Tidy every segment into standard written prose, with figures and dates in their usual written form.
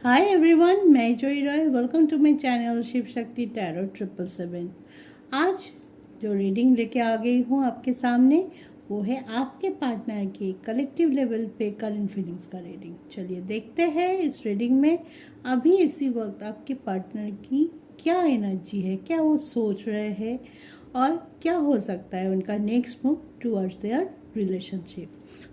हाय everyone, मैं Joy Roy. Welcome to my channel Shiv Shakti tarot 777। आज जो रीडिंग लेके आ गई हूँ आपके सामने वो है आपके पार्टनर की कलेक्टिव लेवल पे करंट फीलिंग्स का रीडिंग। चलिए देखते हैं इस रीडिंग में अभी इसी वक्त आपके पार्टनर की क्या एनर्जी है, क्या वो सोच रहे हैं और क्या हो सकता है उनका next move towards their relationship.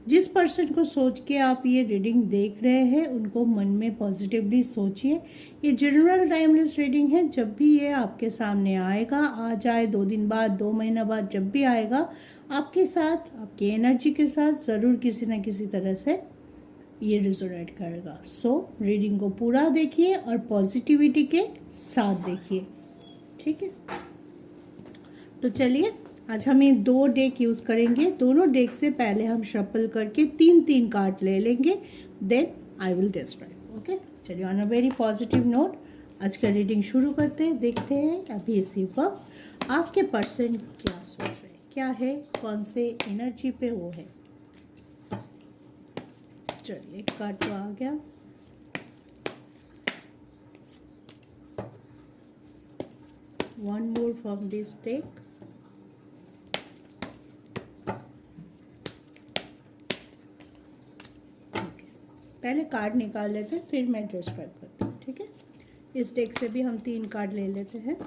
जिस पर्सन को सोच के आप ये रीडिंग देख रहे हैं उनको मन में पॉजिटिवली सोचिए। ये जनरल टाइमलेस रीडिंग है। जब भी ये आपके सामने आएगा, आ जाए 2 दिन बाद, 2 महीना बाद, जब भी आएगा आपके साथ, आपकी एनर्जी के साथ ज़रूर किसी न किसी तरह से ये रिजोनेट करेगा। सो रीडिंग को पूरा देखिए और पॉजिटिविटी के साथ देखिए, ठीक है। तो चलिए आज हम ये 2 डेक यूज़ करेंगे। दोनों डेक से पहले हम शफल करके 3-3 कार्ड ले लेंगे, then I will describe. Okay, चलिए on a very positive note आज का रीडिंग शुरू करते हैं। देखते हैं अभी इसी वक्त आपके पर्सन क्या सोच रहे हैं, क्या है, कौन से एनर्जी पे वो है। चलिए एक कार्ड तो आ गया। One more from this deck. पहले कार्ड निकाल लेते हैं, फिर मैं डिस्क्राइब करती हूँ, ठीक है। इस डेक से भी हम 3 कार्ड ले लेते हैं।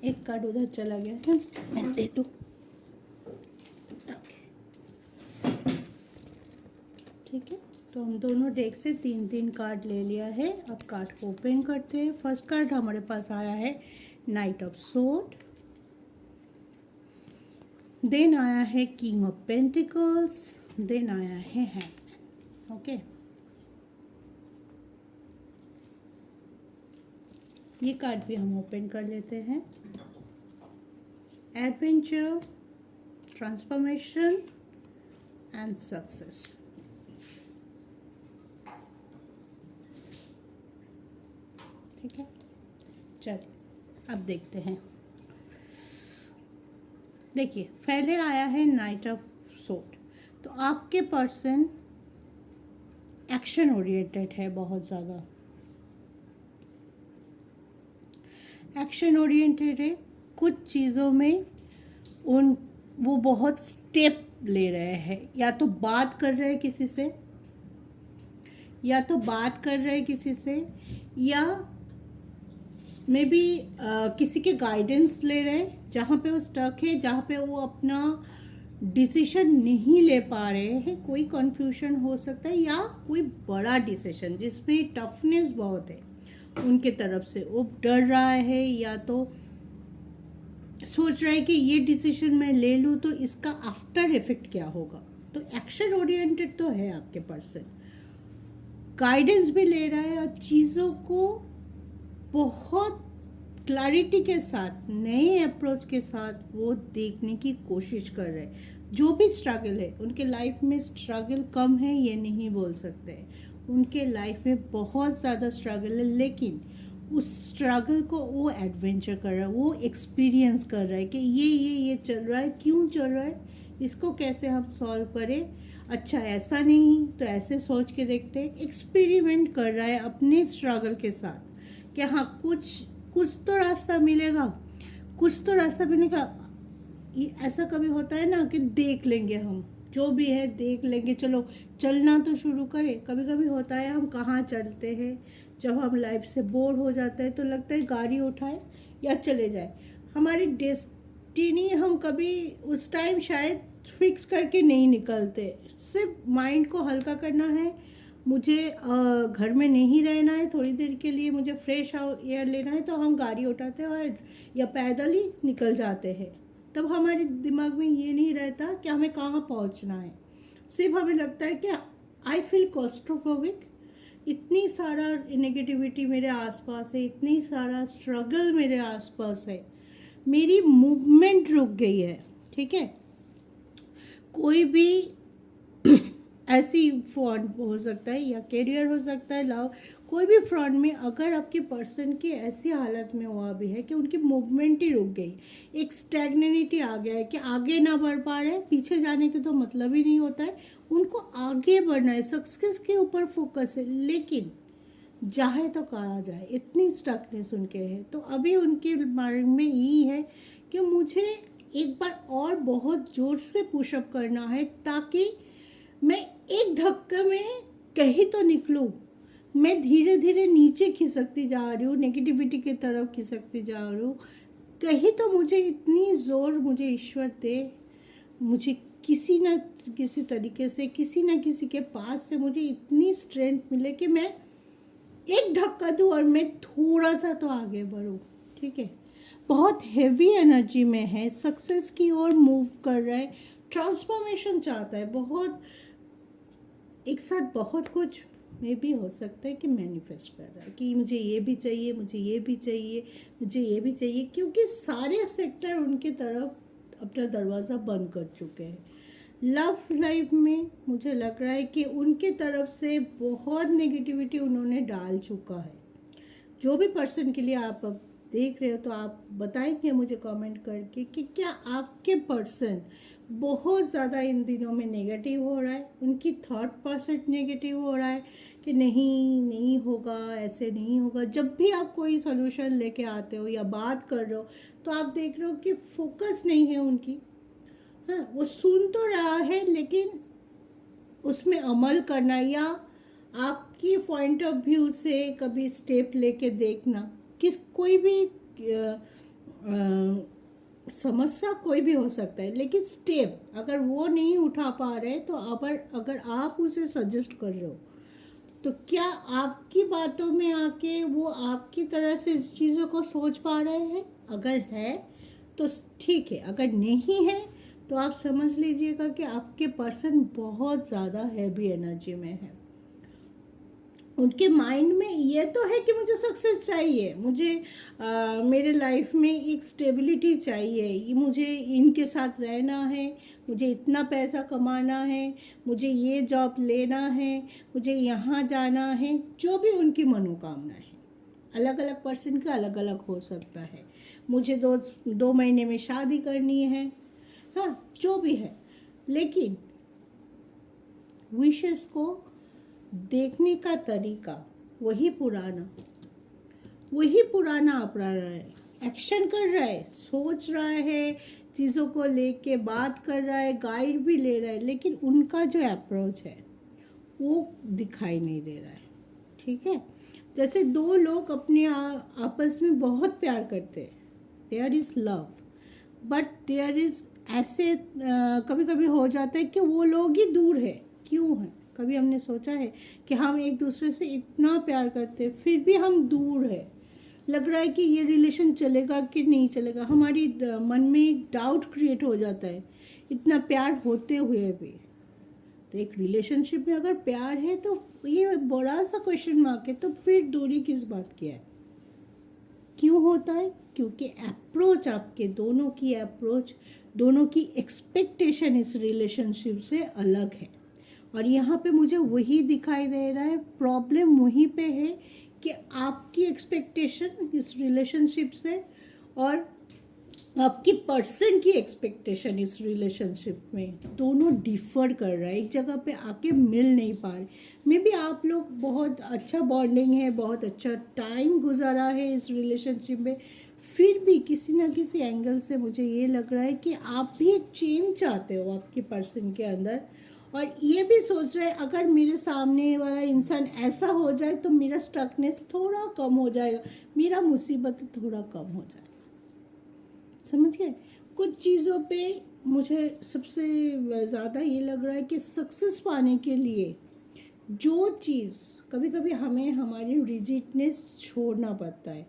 एक कार्ड उधर चला गया है, मैं दे दूँ। ठीक है, तो हम दोनों डेक से 3-3 कार्ड ले लिया है। अब कार्ड को ओपन करते हैं। फर्स्ट कार्ड हमारे पास आया है नाइट ऑफ सोर्ड, देन आया है किंग ऑफ पेंटिकल्स, देन आया है हैंगमैन। ओके, ये कार्ड भी हम ओपन कर लेते हैं। Adventure, transformation and success. ठीक है, चलिए अब देखते हैं। देखिए पहले आया है नाइट ऑफ सोर्ड। तो आपके पर्सन एक्शन ओरिएंटेड है, बहुत ज़्यादा एक्शन ओरिएंटेड है। कुछ चीज़ों में वो बहुत स्टेप ले रहे हैं। या तो बात कर रहे हैं किसी से, या तो बात कर रहे हैं किसी से, या मे बी किसी के गाइडेंस ले रहे हैं जहाँ पे वो स्टक है, जहाँ पे वो अपना डिसीजन नहीं ले पा रहे हैं। कोई कन्फ्यूजन हो सकता है या कोई बड़ा डिसीजन जिसमें टफनेस बहुत है उनके तरफ से। वो डर रहा है या तो सोच रहा है कि ये डिसीजन मैं ले लूँ तो इसका आफ्टर इफेक्ट क्या होगा। तो एक्शन ओरिएंटेड तो है आपके पर्सन, गाइडेंस भी ले रहा है और चीज़ों को बहुत क्लैरिटी के साथ, नए अप्रोच के साथ वो देखने की कोशिश कर रहे हैं। जो भी स्ट्रगल है उनके लाइफ में, स्ट्रगल कम है ये नहीं बोल सकते, उनके लाइफ में बहुत ज़्यादा स्ट्रगल है, लेकिन उस स्ट्रगल को वो एडवेंचर कर रहा है, वो एक्सपीरियंस कर रहा है कि ये चल रहा है, क्यों चल रहा है, इसको कैसे हम सॉल्व करें। अच्छा ऐसा नहीं तो ऐसे सोच के देखते हैं। एक्सपेरिमेंट कर रहा है अपने स्ट्रगल के साथ कि हाँ कुछ तो रास्ता मिलेगा, कुछ तो रास्ता मिलेगा। ये ऐसा कभी होता है ना कि देख लेंगे, हम जो भी है देख लेंगे, चलो चलना तो शुरू करें। कभी कभी होता है हम कहाँ चलते हैं, जब हम लाइफ से बोर हो जाते हैं तो लगता है गाड़ी उठाए या चले जाए। हमारी डेस्टिनी हम कभी उस टाइम शायद फिक्स करके नहीं निकलते। सिर्फ माइंड को हल्का करना है, मुझे घर में नहीं रहना है, थोड़ी देर के लिए मुझे फ्रेश एयर लेना है, तो हम गाड़ी उठाते हैं और या पैदल ही निकल जाते हैं। तब हमारे दिमाग में ये नहीं रहता कि हमें कहाँ पहुँचना है। सिर्फ हमें लगता है कि आई फील क्लॉस्ट्रोफोबिक, इतनी सारा नेगेटिविटी मेरे आसपास है, इतनी सारा स्ट्रगल मेरे आसपास है, मेरी मूवमेंट रुक गई है। ठीक है, कोई भी ऐसी फ्रॉड हो सकता है या करियर हो सकता है, लव, कोई भी फ्रॉड में अगर आपके पर्सन की ऐसी हालत में हुआ भी है कि उनकी मूवमेंट ही रुक गई, एक स्टैग्नेनिटी आ गया है कि आगे ना बढ़ पा रहे, पीछे जाने के तो मतलब ही नहीं होता है, उनको आगे बढ़ना है, सक्सेस के ऊपर फोकस है, लेकिन चाहे तो कहा जाए इतनी स्टकनेस उनके है। तो अभी उनके माइंड में यही है कि मुझे एक बार और बहुत ज़ोर से पुशअप करना है ताकि मैं एक धक्के में कहीं तो निकलूं। मैं धीरे धीरे नीचे खिसकती जा रही हूँ, नेगेटिविटी की तरफ खिसकती जा रही हूँ। कहीं तो मुझे इतनी ज़ोर मुझे ईश्वर दे, मुझे किसी न किसी तरीके से, किसी न किसी के पास से मुझे इतनी स्ट्रेंथ मिले कि मैं एक धक्का दूँ और मैं थोड़ा सा तो आगे बढ़ूँ। ठीक है, बहुत हेवी एनर्जी में है, सक्सेस की ओर मूव कर रहा है, ट्रांसफॉर्मेशन चाहता है, बहुत एक साथ बहुत कुछ में भी हो सकता है कि मैनिफेस्ट कर रहा है कि मुझे ये भी चाहिए, मुझे ये भी चाहिए, मुझे ये भी चाहिए, क्योंकि सारे सेक्टर उनकी तरफ अपना दरवाज़ा बंद कर चुके हैं। लव लाइफ में मुझे लग रहा है कि उनके तरफ से बहुत नेगेटिविटी उन्होंने डाल चुका है। जो भी पर्सन के लिए आप अब देख रहे हो तो आप बताएंगे मुझे कमेंट करके कि क्या आपके पर्सन बहुत ज़्यादा इन दिनों में नेगेटिव हो रहा है, उनकी थॉट प्रोसेस नेगेटिव हो रहा है कि नहीं नहीं होगा, ऐसे नहीं होगा। जब भी आप कोई सोल्यूशन लेके आते हो या बात कर रहे हो तो आप देख रहे हो कि फोकस नहीं है उनकी। हाँ, वो सुन तो रहा है लेकिन उसमें अमल करना या आपकी पॉइंट ऑफ व्यू से कभी स्टेप लेके देखना, किस कोई भी समस्या कोई भी हो सकता है, लेकिन स्टेप अगर वो नहीं उठा पा रहे तो अगर आप उसे सजेस्ट कर रहे हो तो क्या आपकी बातों में आके वो आपकी तरह से चीज़ों को सोच पा रहे हैं? अगर है तो ठीक है, अगर नहीं है तो आप समझ लीजिएगा कि आपके पर्सन बहुत ज़्यादा हैवी एनर्जी में है। उनके माइंड में ये तो है कि मुझे सक्सेस चाहिए, मुझे मेरे लाइफ में एक स्टेबिलिटी चाहिए, मुझे इनके साथ रहना है, मुझे इतना पैसा कमाना है, मुझे ये जॉब लेना है, मुझे यहाँ जाना है, जो भी उनकी मनोकामना है। अलग अलग पर्सन का अलग अलग हो सकता है। मुझे 2 महीने में शादी करनी है, हाँ जो भी है, लेकिन विशेष को देखने का तरीका वही पुराना अपना रहा है, एक्शन कर रहा है, सोच रहा है, चीज़ों को लेके बात कर रहा है, गाइड भी ले रहा है, लेकिन उनका जो अप्रोच है वो दिखाई नहीं दे रहा है। ठीक है, जैसे दो लोग अपने आपस में बहुत प्यार करते हैं, there is love, but there is ऐसे कभी कभी हो जाता है कि वो लोग ही दूर है। क्यों है? कभी हमने सोचा है कि हम एक दूसरे से इतना प्यार करते हैं फिर भी हम दूर है, लग रहा है कि ये रिलेशन चलेगा कि नहीं चलेगा, हमारी मन में एक डाउट क्रिएट हो जाता है इतना प्यार होते हुए भी। तो एक रिलेशनशिप में अगर प्यार है तो ये बड़ा सा क्वेश्चन मार्क है, तो फिर दूरी किस बात की है? क्यों होता है? क्योंकि अप्रोच, आपके दोनों की अप्रोच, दोनों की एक्सपेक्टेशन इस रिलेशनशिप से अलग है। और यहाँ पे मुझे वही दिखाई दे रहा है, प्रॉब्लम वहीं पे है कि आपकी एक्सपेक्टेशन इस रिलेशनशिप से और आपकी पर्सन की एक्सपेक्टेशन इस रिलेशनशिप में दोनों डिफ़र कर रहा है, एक जगह पे आके मिल नहीं पा रहे। मे बी आप लोग बहुत अच्छा बॉन्डिंग है, बहुत अच्छा टाइम गुजारा है इस रिलेशनशिप में, फिर भी किसी ना किसी एंगल से मुझे ये लग रहा है कि आप भी एक चेंज चाहते हो आपके पर्सन के अंदर, और ये भी सोच रहे हैं अगर मेरे सामने वाला इंसान ऐसा हो जाए तो मेरा स्टकनेस थोड़ा कम हो जाएगा, मेरा मुसीबत थोड़ा कम हो जाएगा। समझ गए? कुछ चीज़ों पे मुझे सबसे ज़्यादा ये लग रहा है कि सक्सेस पाने के लिए जो चीज़ कभी कभी हमें हमारी रिजिडनेस छोड़ना पड़ता है।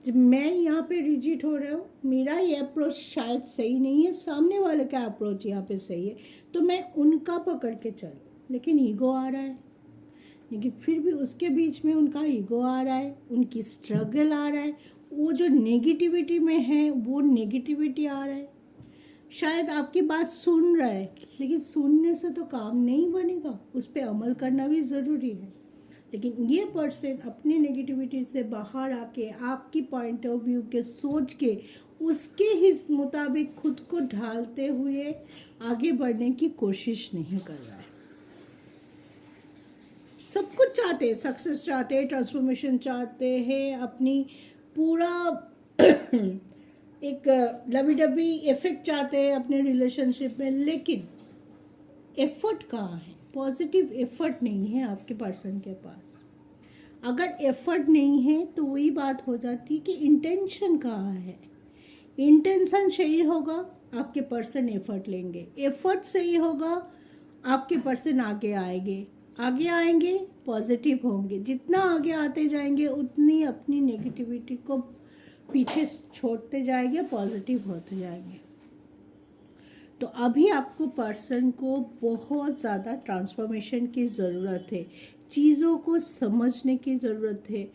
जब मैं यहाँ पे रिजिड हो रहा हूँ, मेरा ये अप्रोच शायद सही नहीं है, सामने वाले का अप्रोच यहाँ पे सही है, तो मैं उनका पकड़ के चलूँ, लेकिन ईगो आ रहा है, लेकिन फिर भी उसके बीच में उनका ईगो आ रहा है, उनकी स्ट्रगल आ रहा है, वो जो नेगेटिविटी में है वो नेगेटिविटी आ रहा है। शायद आपकी बात सुन रहा है, लेकिन सुनने से तो काम नहीं बनेगा, उस पर अमल करना भी ज़रूरी है। लेकिन ये पर्सन अपनी नेगेटिविटी से बाहर आके आपकी पॉइंट ऑफ व्यू के सोच के उसके ही मुताबिक खुद को ढालते हुए आगे बढ़ने की कोशिश नहीं कर रहा है। सब कुछ चाहते हैं, सक्सेस चाहते हैं, ट्रांसफॉर्मेशन चाहते हैं, अपनी पूरा एक लवी डबी इफेक्ट चाहते हैं अपने रिलेशनशिप में, लेकिन एफर्ट कहाँ है? पॉजिटिव एफर्ट नहीं है आपके पर्सन के पास। अगर एफर्ट नहीं है तो वही बात हो जाती है कि इंटेंशन कहाँ है। इंटेंशन सही होगा, आपके पर्सन एफर्ट लेंगे, एफर्ट सही होगा, आपके पर्सन आगे आएंगे, पॉजिटिव होंगे। जितना आगे आते जाएंगे उतनी अपनी नेगेटिविटी को पीछे छोड़ते जाएंगे, पॉजिटिव होते जाएंगे। तो अभी आपको पर्सन को बहुत ज़्यादा ट्रांसफॉर्मेशन की ज़रूरत है, चीज़ों को समझने की ज़रूरत है।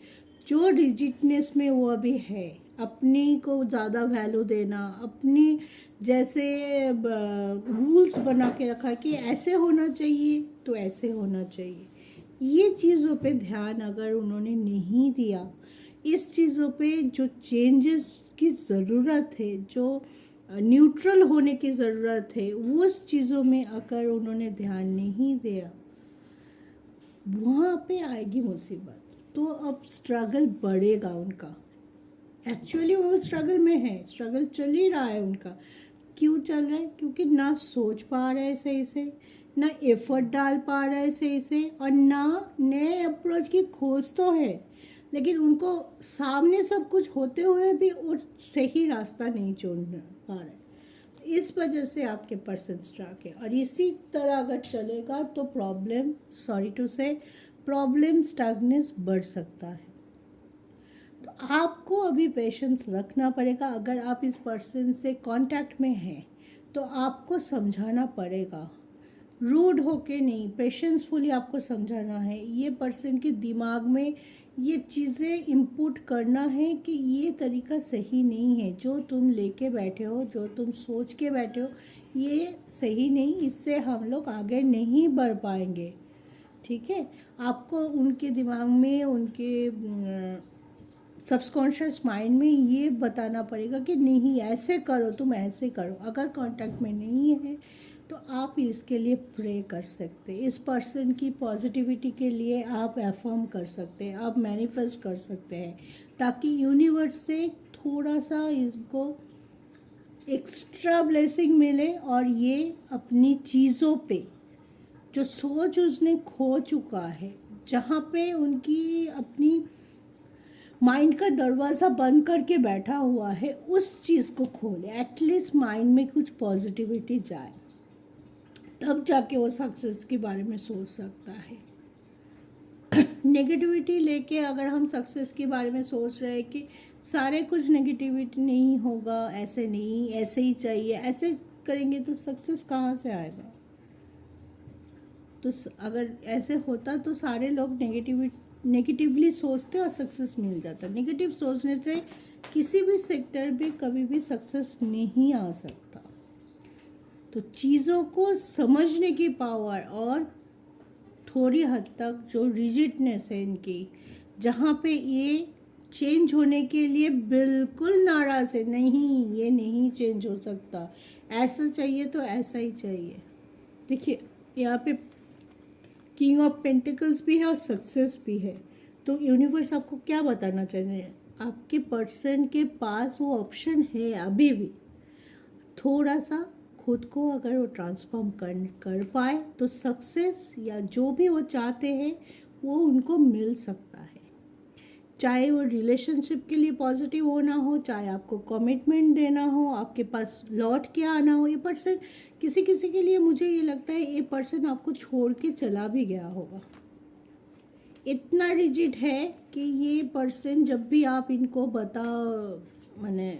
जो रिजिडनेस में वो अभी है, अपनी को ज़्यादा वैल्यू देना, अपनी जैसे रूल्स बना के रखा है कि ऐसे होना चाहिए तो ऐसे होना चाहिए, ये चीज़ों पे ध्यान अगर उन्होंने नहीं दिया, इस चीज़ों पे जो चेंजेस की ज़रूरत है, जो न्यूट्रल होने की ज़रूरत है, उस चीज़ों में अगर उन्होंने ध्यान नहीं दिया, वहाँ पे आएगी मुसीबत। तो अब स्ट्रगल बढ़ेगा उनका। एक्चुअली वो स्ट्रगल में है, स्ट्रगल चल ही रहा है उनका। क्यों चल रहा है? क्योंकि ना सोच पा रहे सही से, ना एफर्ट डाल पा रहे सही से, और ना नए अप्रोच की खोज तो है, लेकिन उनको सामने सब कुछ होते हुए भी वो सही रास्ता नहीं चुन पा रहे। इस वजह से आपके पर्सन स्ट्रक है, और इसी तरह अगर चलेगा तो प्रॉब्लम, सॉरी टू से, प्रॉब्लम स्टैग्नेंस बढ़ सकता है। तो आपको अभी पेशेंस रखना पड़ेगा। अगर आप इस पर्सन से कांटेक्ट में हैं तो आपको समझाना पड़ेगा, रूड होके नहीं, पेशेंसफुली आपको समझाना है। ये पर्सन के दिमाग में ये चीज़ें इनपुट करना है कि ये तरीका सही नहीं है, जो तुम लेके बैठे हो, जो तुम सोच के बैठे हो, ये सही नहीं, इससे हम लोग आगे नहीं बढ़ पाएंगे। ठीक है, आपको उनके दिमाग में, उनके सबकॉन्शियस माइंड में ये बताना पड़ेगा कि नहीं ऐसे करो, तुम ऐसे करो। अगर कांटेक्ट में नहीं है तो आप इसके लिए प्रे कर सकते हैं, इस पर्सन की पॉजिटिविटी के लिए आप अफर्म कर सकते हैं, आप मैनिफेस्ट कर सकते हैं, ताकि यूनिवर्स से थोड़ा सा इसको एक्स्ट्रा ब्लेसिंग मिले, और ये अपनी चीज़ों पे जो सोच उसने खो चुका है, जहाँ पे उनकी अपनी माइंड का दरवाज़ा बंद करके बैठा हुआ है, उस चीज़ को खोले। एटलीस्ट माइंड में कुछ पॉजिटिविटी जाए, तब जाके वो सक्सेस के बारे में सोच सकता है। नेगेटिविटी लेके अगर हम सक्सेस के बारे में सोच रहे हैं कि सारे कुछ नेगेटिविटी नहीं होगा, ऐसे नहीं, ऐसे ही चाहिए, ऐसे करेंगे तो सक्सेस कहाँ से आएगा? तो अगर ऐसे होता तो सारे लोग नेगेटिवली सोचते और सक्सेस मिल जाता। नेगेटिव सोचने से किसी भी सेक्टर में कभी भी सक्सेस नहीं आ सकता। तो चीज़ों को समझने की पावर, और थोड़ी हद तक जो रिजिडनेस है इनकी, जहाँ पे ये चेंज होने के लिए बिल्कुल नाराज़ है, नहीं ये नहीं चेंज हो सकता, ऐसा चाहिए तो ऐसा ही चाहिए। देखिए यहाँ पे किंग ऑफ पेंटिकल्स भी है और सक्सेस भी है। तो यूनिवर्स आपको क्या बताना चाह रहे हैं? आपके पर्सन के पास वो ऑप्शन है अभी भी। थोड़ा सा खुद को अगर वो ट्रांसफॉर्म कर पाए तो सक्सेस या जो भी वो चाहते हैं वो उनको मिल सकता है। चाहे वो रिलेशनशिप के लिए पॉजिटिव होना हो, चाहे आपको कमिटमेंट देना हो, आपके पास लौट के आना हो। ये पर्सन किसी किसी के लिए, मुझे ये लगता है ये पर्सन आपको छोड़ के चला भी गया होगा। इतना रिजिड है कि ये पर्सन जब भी आप इनको मैंने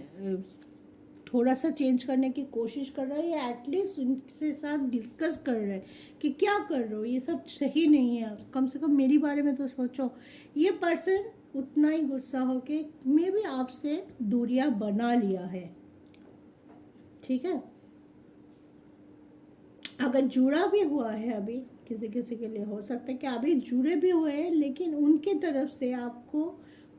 थोड़ा सा चेंज करने की कोशिश कर रहे हैं, या एटलीस्ट उनके साथ डिस्कस कर रहे हैं कि क्या कर रहे हो, ये सब सही नहीं है, कम से कम मेरी बारे में तो सोचो। ये पर्सन उतना ही गुस्सा हो के मे भी आपसे दूरियां बना लिया है। ठीक है, अगर जुड़ा भी हुआ है अभी, किसी किसी के लिए हो सकता है कि अभी जुड़े भी हुए हैं, लेकिन उनके तरफ से आपको,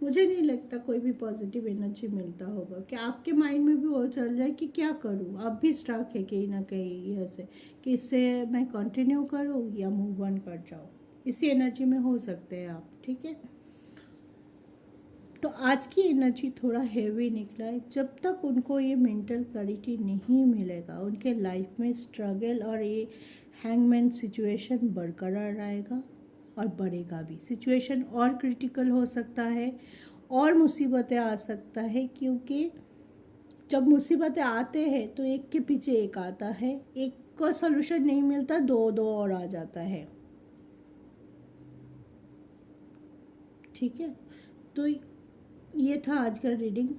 मुझे नहीं लगता कोई भी पॉजिटिव एनर्जी मिलता होगा। कि आपके माइंड में भी वो चल रहा है कि क्या करूँ, अब भी स्टक है कहीं ना कहीं ये ऐसे कि इससे मैं कंटिन्यू करूँ या मूव ऑन कर जाऊँ। इसी एनर्जी में हो सकते हैं आप, ठीक है। तो आज की एनर्जी थोड़ा हैवी निकला है। जब तक उनको ये मेंटल क्लैरिटी नहीं मिलेगा, उनके लाइफ में स्ट्रगल और ये हैंगमैन सिचुएशन बरकरार रहेगा और बढ़ेगा भी। सिचुएशन और क्रिटिकल हो सकता है और मुसीबतें आ सकता है, क्योंकि जब मुसीबतें आते हैं तो एक के पीछे एक आता है, एक का सलूशन नहीं मिलता, दो दो और आ जाता है, ठीक है। तो ये था आज का रीडिंग।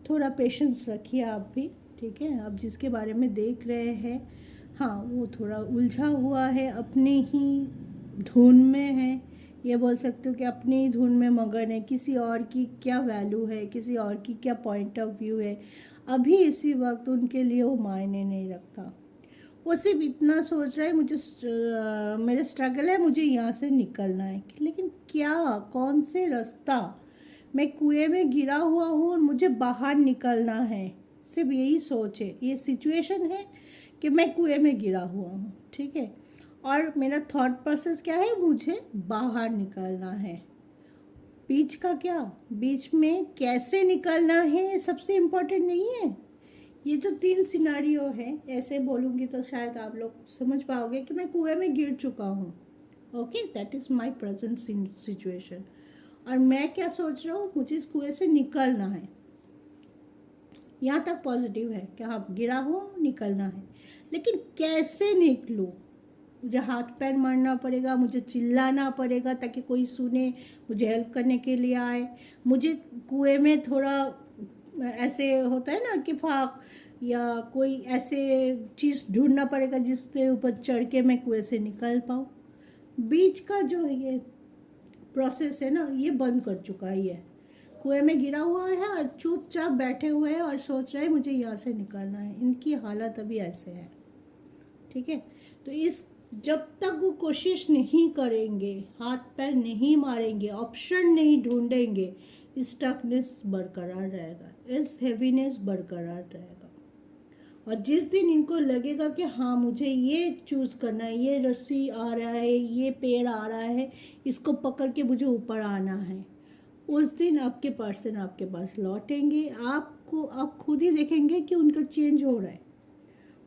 थोड़ा पेशेंस रखिए आप भी, ठीक है। आप जिसके बारे में देख रहे हैं, हाँ वो थोड़ा उलझा हुआ है, अपने ही धुन में है, ये बोल सकते हो कि अपनी ही धुन में मगन है। किसी और की क्या वैल्यू है, किसी और की क्या पॉइंट ऑफ व्यू है, अभी इसी वक्त उनके लिए वो मायने नहीं रखता। वो सिर्फ इतना सोच रहा है, मुझे मेरा स्ट्रगल है, मुझे यहाँ से निकलना है। लेकिन क्या, कौन से रास्ता, मैं कुएं में गिरा हुआ हूँ और मुझे बाहर निकलना है, सिर्फ यही सोच है। ये सिचुएशन है कि मैं कुएं में गिरा हुआ हूँ, ठीक है। और मेरा थॉट प्रोसेस क्या है, मुझे बाहर निकलना है। बीच का क्या, बीच में कैसे निकलना है सबसे इम्पोर्टेंट नहीं है। ये जो 3 सिनारियो है, ऐसे बोलूँगी तो शायद आप लोग समझ पाओगे कि मैं कुएं में गिर चुका हूँ। Okay, that is my present situation. और मैं क्या सोच रहा हूँ, मुझे इस कुएं से निकलना है। यहाँ तक पॉजिटिव है कि हाँ गिरा हुआ निकलना है, लेकिन कैसे निकलूँ। मुझे हाथ पैर मारना पड़ेगा, मुझे चिल्लाना पड़ेगा ताकि कोई सुने, मुझे हेल्प करने के लिए आए। मुझे कुएं में थोड़ा ऐसे होता है ना कि फाक या कोई ऐसे चीज़ ढूंढना पड़ेगा जिसके ऊपर चढ़ के मैं कुएं से निकल पाऊँ। बीच का जो ये प्रोसेस है ना, ये बंद कर चुका है। ये कुएं में गिरा हुआ है और चुपचाप बैठे हुए हैं और सोच रहे हैं मुझे यहाँ से निकलना है। इनकी हालत अभी ऐसे है, ठीक है। तो इस, जब तक वो कोशिश नहीं करेंगे, हाथ पैर नहीं मारेंगे, ऑप्शन नहीं ढूंढेंगे, स्टकनेस बरकरार रहेगा, इस हैवीनेस बरकरार रहेगा। और जिस दिन इनको लगेगा कि हाँ मुझे ये चूज़ करना है, ये रस्सी आ रहा है, ये पेड़ आ रहा है, इसको पकड़ के मुझे ऊपर आना है, उस दिन आपके पर्सन आपके पास लौटेंगे। आपको आप खुद ही देखेंगे कि उनका चेंज हो रहा है।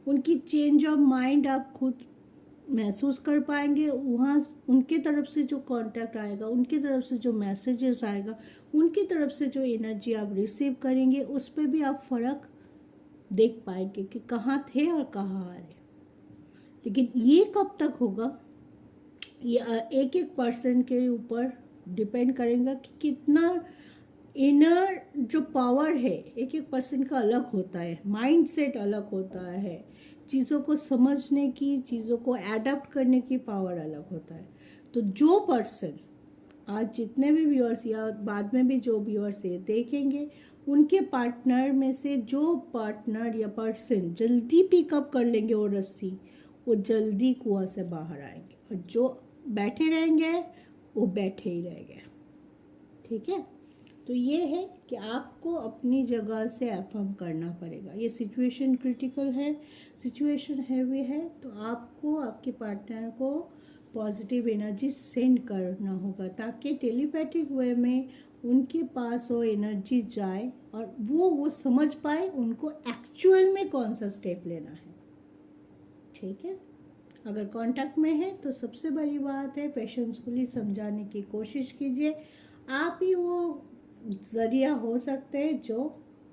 उनकी चेंज ऑफ माइंड आप खुद महसूस कर पाएंगे। वहाँ उनके तरफ से जो कांटेक्ट आएगा, उनकी तरफ से जो मैसेजेस आएगा, उनकी तरफ से जो एनर्जी आप रिसीव करेंगे, उस पर भी आप फ़र्क देख पाएंगे कि कहाँ थे और कहाँ आ रहे। लेकिन ये कब तक होगा, ये एक एक पर्सन के ऊपर डिपेंड करेगा कि कितना इनर जो पावर है, एक एक पर्सन का अलग होता है, माइंड सेट अलग होता है, चीज़ों को समझने की, चीज़ों को एडप्ट करने की पावर अलग होता है। तो जो पर्सन आज जितने भी व्यूअर्स या बाद में भी जो व्यूअर्स ये देखेंगे, उनके पार्टनर में से जो पार्टनर या पर्सन जल्दी पिकअप कर लेंगे वो रस्सी, वो जल्दी कुआं से बाहर आएंगे। और जो बैठे रहेंगे वो बैठे ही रहेंगे, ठीक है। तो ये है कि आपको अपनी जगह से अफर्म करना पड़ेगा। ये सिचुएशन क्रिटिकल है, सिचुएशन हैवी है, तो आपको आपके पार्टनर को पॉजिटिव एनर्जी सेंड करना होगा ताकि टेलीपैथिक वे में उनके पास वो एनर्जी जाए और वो समझ पाए उनको एक्चुअल में कौन सा स्टेप लेना है, ठीक है। अगर कांटेक्ट में है तो सबसे बड़ी बात है पेशेंसफुली समझाने की कोशिश कीजिए। आप ही वो ज़रिया हो सकते हैं जो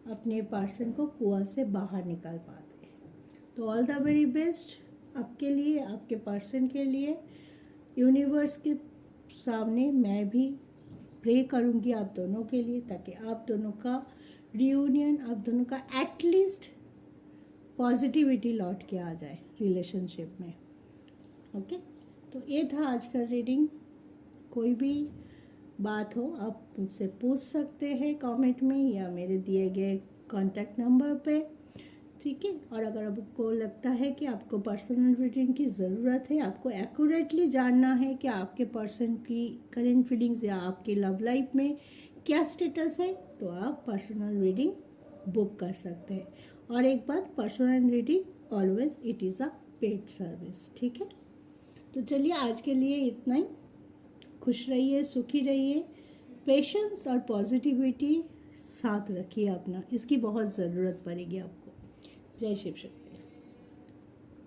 अपने पर्सन को कुआं से बाहर निकाल पाते हैं। तो ऑल द वेरी बेस्ट आपके लिए, आपके पर्सन के लिए। यूनिवर्स के सामने मैं भी प्रे करूँगी आप दोनों के लिए, ताकि आप दोनों का रियूनियन, आप दोनों का एटलीस्ट पॉजिटिविटी लौट के आ जाए रिलेशनशिप में। ओके, तो ये था आज का रीडिंग। कोई भी बात हो आप मुझसे पूछ सकते हैं कमेंट में या मेरे दिए गए कॉन्टैक्ट नंबर पे। ठीक है। और अगर आपको लगता है कि आपको पर्सनल रीडिंग की ज़रूरत है, आपको एक्यूरेटली जानना है कि आपके पर्सन की करेंट फीलिंग्स या आपके लव लाइफ में क्या स्टेटस है, तो आप पर्सनल रीडिंग बुक कर सकते हैं। और एक बात, personal reading always it is a paid service. ठीक है, तो चलिए आज के लिए इतना ही। खुश रहिए, सुखी रहिए, पेशेंस और पॉजिटिविटी साथ रखिए अपना, इसकी बहुत ज़रूरत पड़ेगी आपको। जय शिव शक्ति।